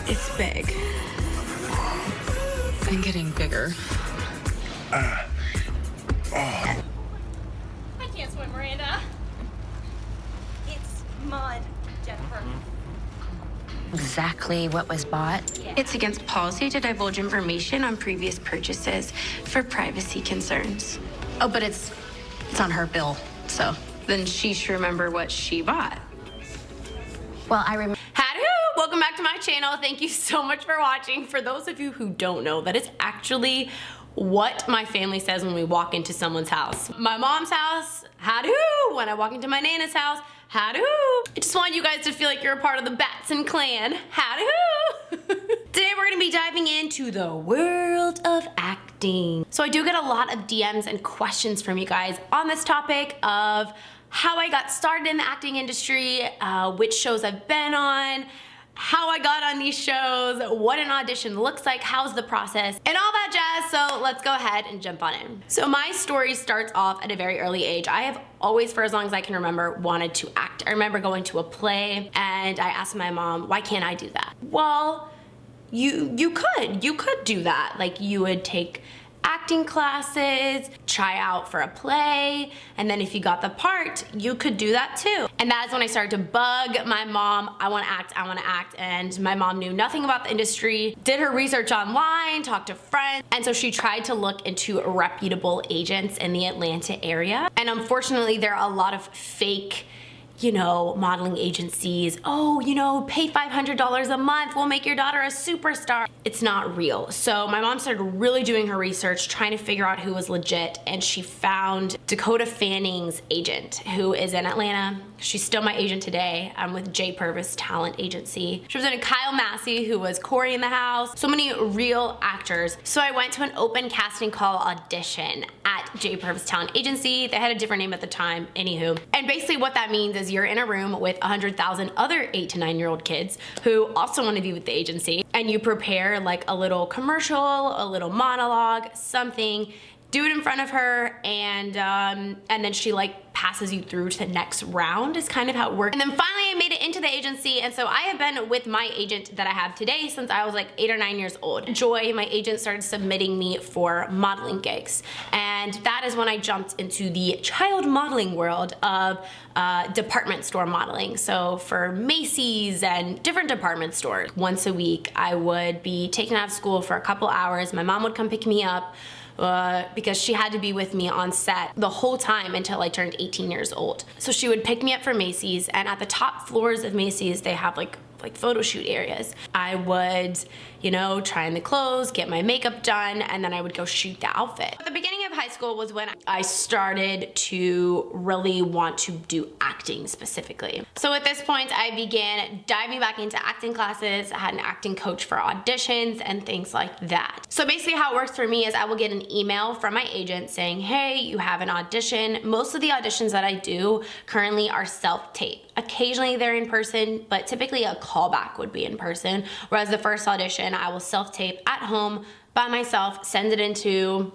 It's big. And getting bigger. Oh. I can't swim, Miranda. It's mud, Jennifer. Exactly what was bought. Yeah. It's against policy to divulge information on previous purchases for privacy concerns. Oh, but it's on her bill, so then she should remember what she bought. Well, I remember. Howdy-ho! Welcome back to my channel. Thank you so much for watching. For those of you who don't know, that is actually what my family says when we walk into someone's house. My mom's house, howdy-ho! When I walk into my Nana's house, howdy-ho! I just want you guys to feel like you're a part of the Batson clan. Howdy-ho! Today we're gonna be diving into the world of acting. So I do get a lot of DMs and questions from you guys on this topic of how I got started in the acting industry, which shows I've been on, how I got on these shows, what an audition looks like, how's the process, and all that jazz. So let's go ahead and jump on in. So my story starts off at a very early age. I have always, for as long as I can remember, wanted to act. I remember going to a play and I asked my mom, why can't I do that? Well, you could do that. Like, you would take acting classes, try out for a play, and then if you got the part, you could do that too. And that is when I started to bug my mom, I wanna act, and my mom knew nothing about the industry, did her research online, talked to friends, and so she tried to look into reputable agents in the Atlanta area. And unfortunately, there are a lot of fake, you know, modeling agencies. Oh, you know, pay $500 a month, we'll make your daughter a superstar. It's not real. So my mom started really doing her research, trying to figure out who was legit, and she found Dakota Fanning's agent, who is in Atlanta. She's still my agent today. I'm with J Purvis Talent Agency. She was in Kyle Massey, who was Corey in the House. So many real actors. So I went to an open casting call audition at J Purvis Talent Agency. They had a different name at the time, anywho. And basically what that means is you're in a room with 100,000 other 8 to 9-year-old kids who also want to be with the agency, and you prepare like a little commercial, a little monologue, something, do it in front of her, and then she like passes you through to the next round is kind of how it works. And then finally I made it into the agency, and so I have been with my agent that I have today since I was like 8 or 9 years old. Joy, my agent, started submitting me for modeling gigs, and that is when I jumped into the child modeling world of department store modeling. So for Macy's and different department stores. Once a week I would be taken out of school for a couple hours. My mom would come pick me up because she had to be with me on set the whole time until I turned 18 years old. So she would pick me up from Macy's, and at the top floors of Macy's they have like photo shoot areas. I would, you know, try on the clothes, get my makeup done, and then I would go shoot the outfit. At the beginning of high school was when I started to really want to do acting specifically. So at this point I began diving back into acting classes. I had an acting coach for auditions and things like that. So basically how it works for me is I will get an email from my agent saying, hey, you have an audition. Most of the auditions that I do currently are self-tape. Occasionally they're in person, but typically a callback would be in person. Whereas the first audition, I will self-tape at home by myself, send it into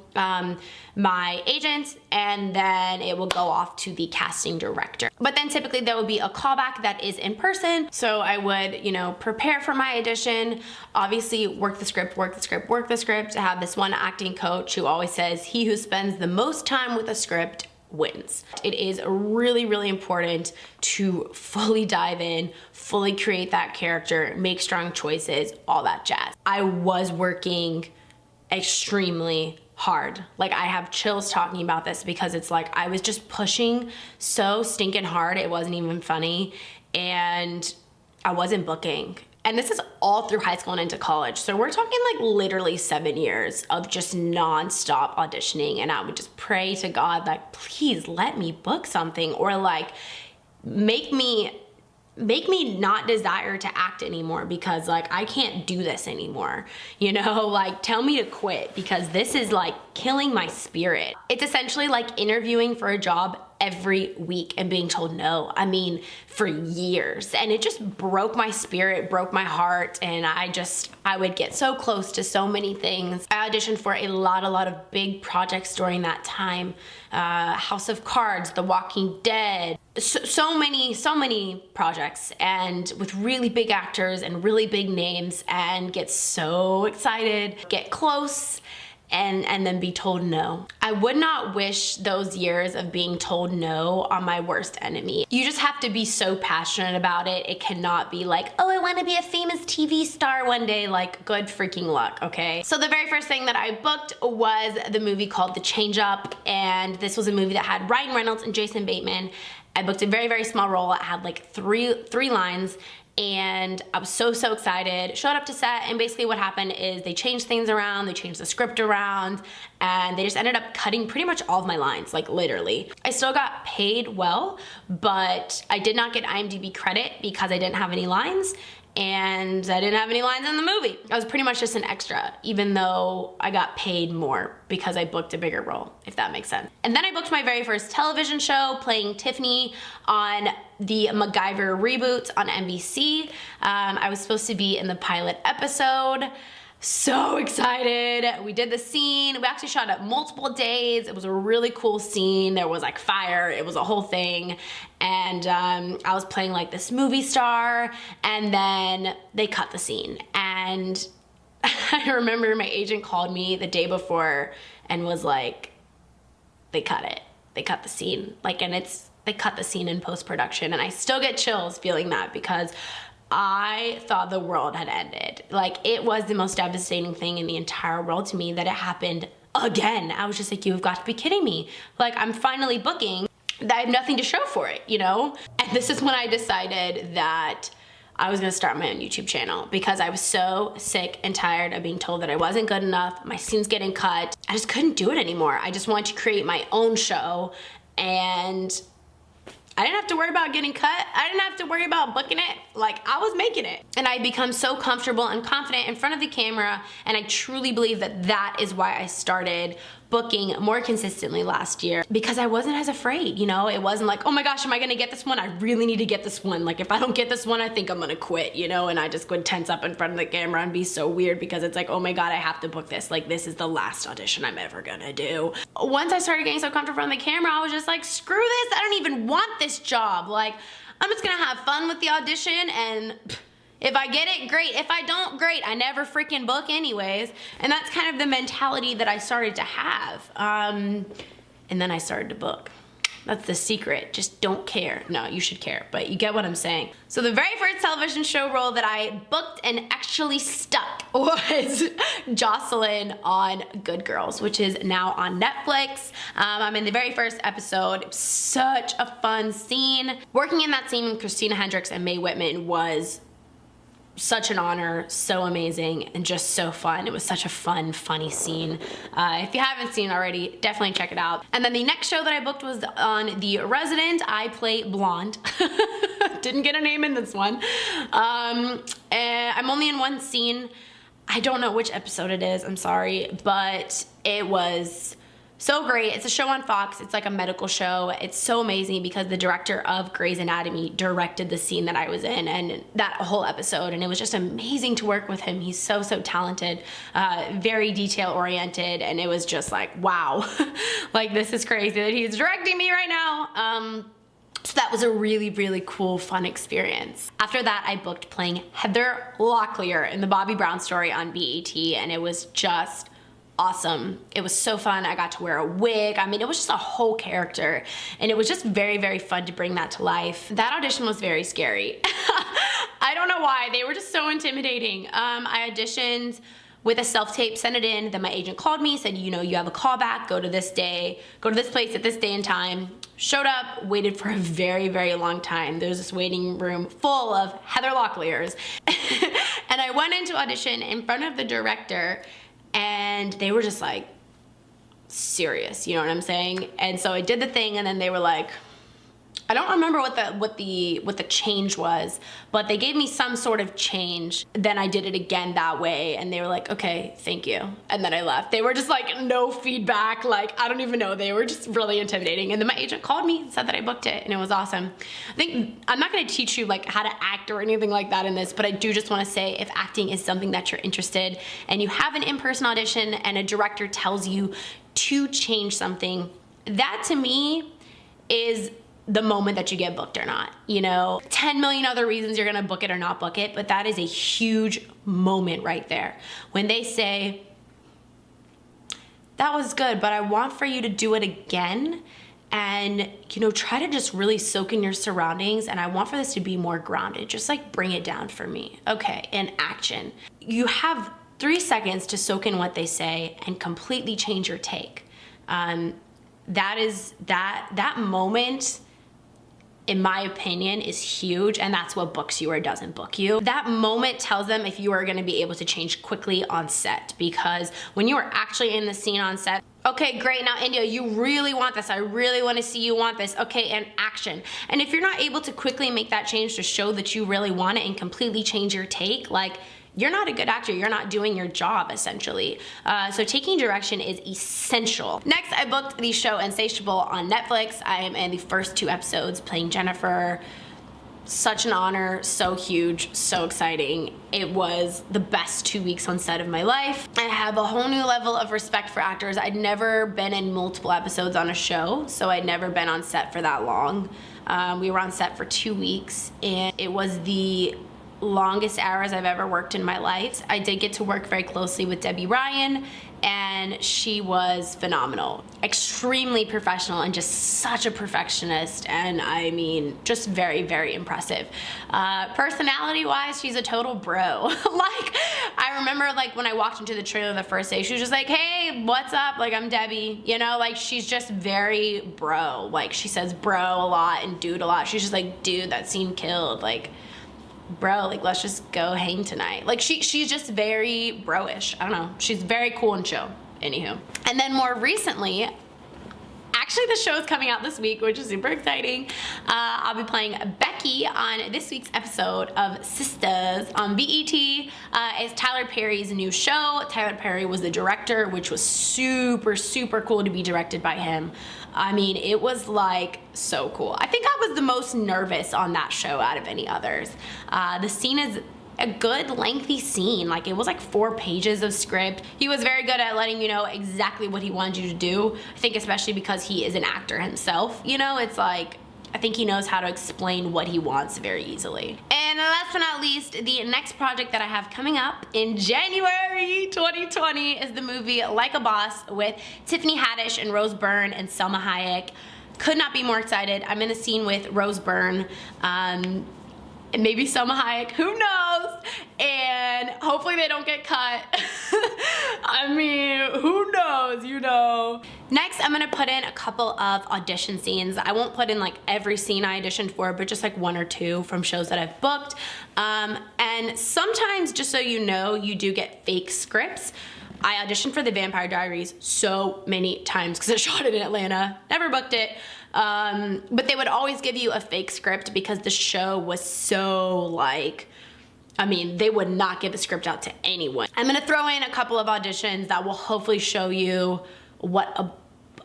my agent, and then it will go off to the casting director. But then typically there will be a callback that is in person. So I would, you know, prepare for my audition, obviously work the script. I have this one acting coach who always says, he who spends the most time with a script wins. It is really, really important to fully dive in, fully create that character, make strong choices, all that jazz. I was working extremely hard. Like, I have chills talking about this because it's like I was just pushing so stinking hard, it wasn't even funny, and I wasn't booking. And this is all through high school and into college. So we're talking like literally 7 years of just non-stop auditioning. And I would just pray to God, like, please let me book something, or like make me not desire to act anymore, because like I can't do this anymore. You know, like tell me to quit, because this is like killing my spirit. It's essentially like interviewing for a job every week and being told no. I mean, for years. And it just broke my spirit, broke my heart. And I would get so close to so many things. I auditioned for a lot of big projects during that time. House of Cards, The Walking Dead, so many projects, and with really big actors and really big names, and get so excited, get close, and then be told no. I would not wish those years of being told no on my worst enemy. You just have to be so passionate about it. It cannot be like, oh, I want to be a famous TV star one day. Like, good freaking luck, okay? So the very first thing that I booked was the movie called The Change Up, and this was a movie that had Ryan Reynolds and Jason Bateman. I booked a very small role. It had like three lines, and I was so excited. Showed up to set, and basically what happened is they changed things around, they changed the script around, and they just ended up cutting pretty much all of my lines, like literally. I still got paid well, but I did not get IMDb credit because I didn't have any lines, and I didn't have any lines in the movie. I was pretty much just an extra, even though I got paid more because I booked a bigger role, if that makes sense. And then I booked my very first television show, playing Tiffany on the MacGyver reboot on NBC. I was supposed to be in the pilot episode. So excited. We did the scene. We actually shot it multiple days. It was a really cool scene. There was like fire. It was a whole thing. And I was playing like this movie star, and then they cut the scene. And I remember my agent called me the day before and was like, they cut it. They cut the scene. Like, and they cut the scene in post-production. And I still get chills feeling that, because I thought the world had ended. Like, it was the most devastating thing in the entire world to me that it happened again. I was just like, you've got to be kidding me. Like, I'm finally booking. I have nothing to show for it, you know? And this is when I decided that I was gonna start my own YouTube channel, because I was so sick and tired of being told that I wasn't good enough, my scenes getting cut. I just couldn't do it anymore. I just wanted to create my own show, and I didn't have to worry about getting cut. I didn't have to worry about booking it. Like, I was making it. And I'd become so comfortable and confident in front of the camera, and I truly believe that that is why I started booking more consistently last year, because I wasn't as afraid, you know? It wasn't like, oh my gosh, am I gonna get this one? I really need to get this one. Like, if I don't get this one, I think I'm gonna quit, you know? And I just would tense up in front of the camera and be so weird, because it's like, oh my God, I have to book this. Like, this is the last audition I'm ever gonna do. Once I started getting so comfortable in front of the camera, I was just like, screw this, I don't even want this job. Like, I'm just gonna have fun with the audition, and if I get it, great. If I don't, great. I never freaking book anyways. And that's kind of the mentality that I started to have. And then I started to book. That's the secret. Just don't care. No, you should care, but you get what I'm saying. So the very first television show role that I booked and actually stuck was Jocelyn on Good Girls, which is now on Netflix. I'm in the very first episode. It was such a fun scene. Working in that scene with Christina Hendricks and Mae Whitman was such an honor, so amazing, and just so fun. It was such a fun, funny scene. If you haven't seen it already, definitely check it out. And then the next show that I booked was on The Resident. I play Blonde. Didn't get a name in this one. And I'm only in one scene. I don't know which episode it is, I'm sorry, but it was so great. It's a show on Fox. It's like a medical show. It's so amazing because the director of Grey's Anatomy directed the scene that I was in, and that whole episode, and it was just amazing to work with him. He's so talented, very detail oriented, and it was just like, wow, like, this is crazy that he's directing me right now. So that was a really cool, fun experience. After that, I booked playing Heather Locklear in the Bobby Brown story on BET, and it was just awesome. It was so fun. I got to wear a wig. I mean, it was just a whole character, and it was just very fun to bring that to life. That audition was very scary. I don't know why. They were just so intimidating. I auditioned with a self-tape, sent it in, then my agent called me, said, you know, you have a callback, go to this day, go to this place at this day and time. Showed up, waited for a very long time. There's this waiting room full of Heather Locklears. And I went into audition in front of the director, and they were just like serious, you know what I'm saying? And so I did the thing, and then they were like, I don't remember what the change was, but they gave me some sort of change. Then I did it again that way, and they were like, okay, thank you. And then I left. They were just like, no feedback. Like, I don't even know. They were just really intimidating. And then my agent called me and said that I booked it, and it was awesome. I think I'm not gonna teach you like how to act or anything like that in this, but I do just wanna say if acting is something that you're interested and you have an in-person audition and a director tells you to change something, that to me is the moment that you get booked or not. You know, 10 million other reasons you're gonna book it or not book it, but that is a huge moment right there. When they say, that was good, but I want for you to do it again, and you know, try to just really soak in your surroundings, and I want for this to be more grounded. Just like bring it down for me. Okay, and action. You have 3 seconds to soak in what they say and completely change your take. That moment, in my opinion, is huge, and that's what books you or doesn't book you. That moment tells them if you are gonna be able to change quickly on set, because when you are actually in the scene on set, okay, great, now India, you really want this. I really wanna see you want this. Okay, and action. And if you're not able to quickly make that change to show that you really want it and completely change your take, like, you're not a good actor, you're not doing your job, essentially. So taking direction is essential. Next, I booked the show Insatiable on Netflix. I am in the first 2 episodes playing Jennifer. Such an honor, so huge, so exciting. It was the best 2 weeks on set of my life. I have a whole new level of respect for actors. I'd never been in multiple episodes on a show, so I'd never been on set for that long. We were on set for 2 weeks, and it was the longest hours I've ever worked in my life. I did get to work very closely with Debbie Ryan, and she was phenomenal. Extremely professional and just such a perfectionist, and I mean, just very, very impressive. Personality-wise, she's a total bro. Like, I remember like when I walked into the trailer the first day, she was just like, hey, what's up? Like, I'm Debbie, you know? Like, she's just very bro. Like, she says bro a lot and dude a lot. She's just like, dude, that scene killed. Like, bro, like, let's just go hang tonight. Like, she's just very bro-ish. I don't know. She's very cool and chill. Anywho. And then more recently, actually the show's coming out this week, which is super exciting. I'll be playing Becky on this week's episode of Sisters on BET. It's Tyler Perry's new show. Tyler Perry was the director, which was super, super cool to be directed by him. I mean, it was like so cool. I think I was the most nervous on that show out of any others. The scene is a good lengthy scene. Like, it was like 4 pages of script. He was very good at letting you know exactly what he wanted you to do. I think especially because he is an actor himself, you know, it's like, I think he knows how to explain what he wants very easily. And last but not least, the next project that I have coming up in January 2020 is the movie Like a Boss with Tiffany Haddish and Rose Byrne and Selma Hayek. Could not be more excited. I'm in a scene with Rose Byrne, and maybe Selma Hayek, who knows? And hopefully they don't get cut. I mean, who knows, you know. Next, I'm gonna put in a couple of audition scenes. I won't put in like every scene I auditioned for, but just like 1 or 2 from shows that I've booked. And sometimes, just so you know, you do get fake scripts. I auditioned for the Vampire Diaries so many times because I shot it in Atlanta, never booked it. But they would always give you a fake script because the show was so like, I mean, they would not give a script out to anyone. I'm gonna throw in a couple of auditions that will hopefully show you what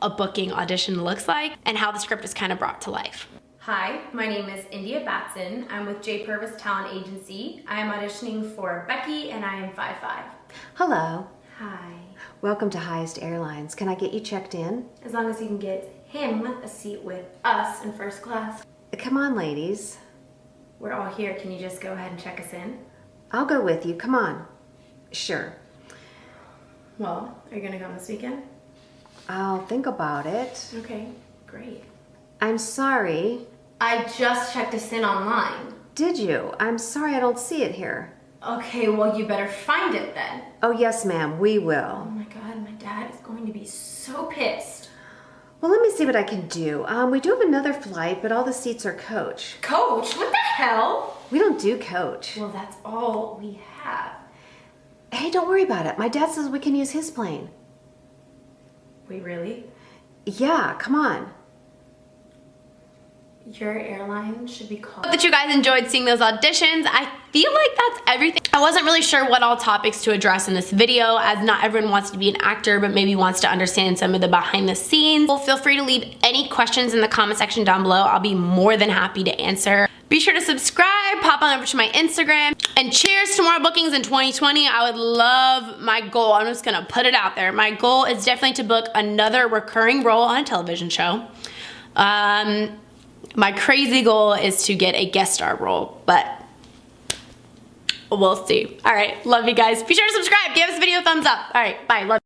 a booking audition looks like and how the script is kind of brought to life. Hi, my name is IndiaBatson. I'm with J. Purvis Talent Agency. I am auditioning for Becky and I am 5'5". Hello. Hi. Welcome to Highest Airlines. Can I get you checked in? As long as you can get him a seat with us in first class. Come on, ladies. We're all here. Can you just go ahead and check us in? I'll go with you. Come on. Sure. Well, are you gonna come this weekend? I'll think about it. Okay, great. I'm sorry. I just checked us in online. Did you? I'm sorry I don't see it here. Okay, well, you better find it then. Oh, yes, ma'am. We Oh will. my God, my dad is going to be so pissed. Well, let me see what I can do. We do have another flight, but all the seats are coach. Coach, what the hell? We don't do coach. Well, that's all we have. Hey, don't worry about it. My dad says we can use his plane. Wait, really? Yeah, come on. Your airline should be called. Hope that you guys enjoyed seeing those auditions. I feel like that's everything. I wasn't really sure what all topics to address in this video, as not everyone wants to be an actor, but maybe wants to understand some of the behind the scenes. Well, feel free to leave any questions in the comment section down below. I'll be more than happy to answer. Be sure to subscribe, pop on over to my Instagram, and cheers to more bookings in 2020. I would love, my goal, I'm just gonna put it out there. My goal is definitely to book another recurring role on a television show. My crazy goal is to get a guest star role, but we'll see. All right, love you guys. Be sure to subscribe, give this video a thumbs up. All right, bye, love you.